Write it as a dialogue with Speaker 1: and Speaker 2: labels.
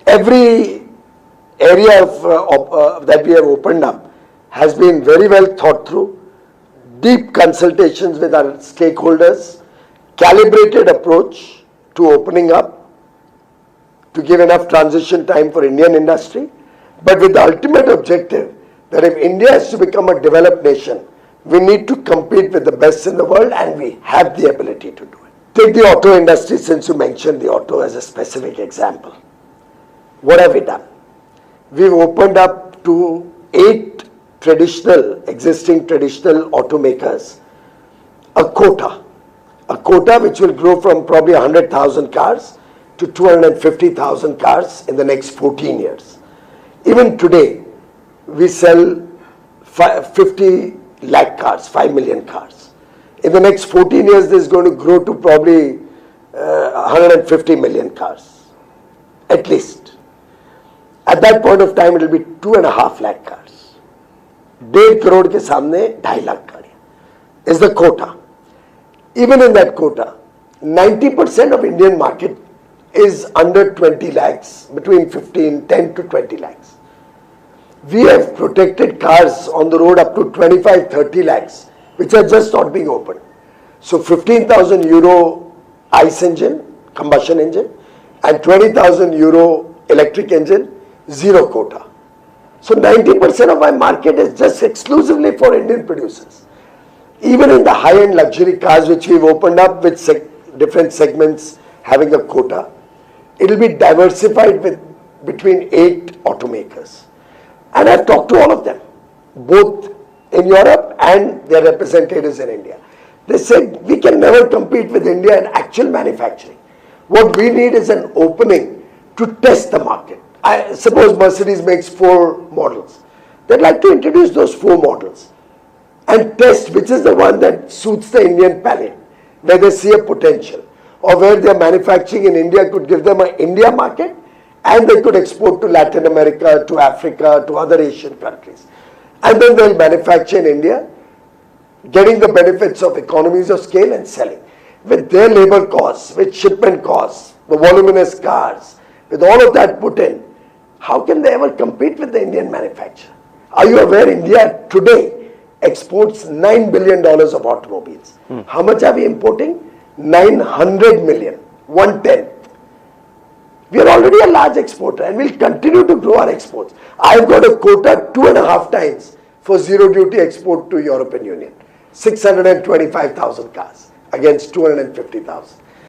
Speaker 1: Every area that we have opened up has been very well thought through, deep consultations with our stakeholders, calibrated approach to opening up to give enough transition time for Indian industry, but with the ultimate objective that if India is to become a developed nation, we need to compete with the best in the world, and we have the ability to do it. Take the auto industry, since you mentioned the auto as a specific example. What have we done? We've opened up to 8 existing traditional automakers a quota which will grow from probably 100,000 cars to 250,000 cars in the next 14 years. Even today, we sell 50 lakh cars, 5 million cars. In the next 14 years, this is going to grow to probably 150 million cars, at least. At that point of time, it will be 2.5 lakh cars. 1.5 crore ke samne 2.5 lakh gaadiyan is the quota. Even in that quota, 90% of Indian market is under 20 lakhs, between 10 to 20 lakhs. We have protected cars on the road up to 25, 30 lakhs, which are just not being opened. So 15,000 euro ICE engine, combustion engine, and 20,000 euro electric engine, zero quota. So 90% of my market is just exclusively for Indian producers. Even in the high-end luxury cars which we've opened up with different segments having a quota, it will be diversified with between 8 automakers. And I've talked to all of them, both in Europe and their representatives in India. They said we can never compete with India in actual manufacturing. What we need is an opening to test the market. I suppose Mercedes makes 4 models. They'd like to introduce those 4 models and test which is the one that suits the Indian palate, where they see a potential, or where their manufacturing in India could give them an India market and they could export to Latin America, to Africa, to other Asian countries. And then they'll manufacture in India, getting the benefits of economies of scale and selling. With their labor costs, with shipment costs, the voluminous cars, with all of that put in, how can they ever compete with the Indian manufacturer? Are you aware India today exports $9 billion of automobiles? How much are we importing? 900 million, 1/10. We are already a large exporter and we'll continue to grow our exports. I've got a quota 2.5 times for zero duty export to European Union. 625,000 cars against 250,000.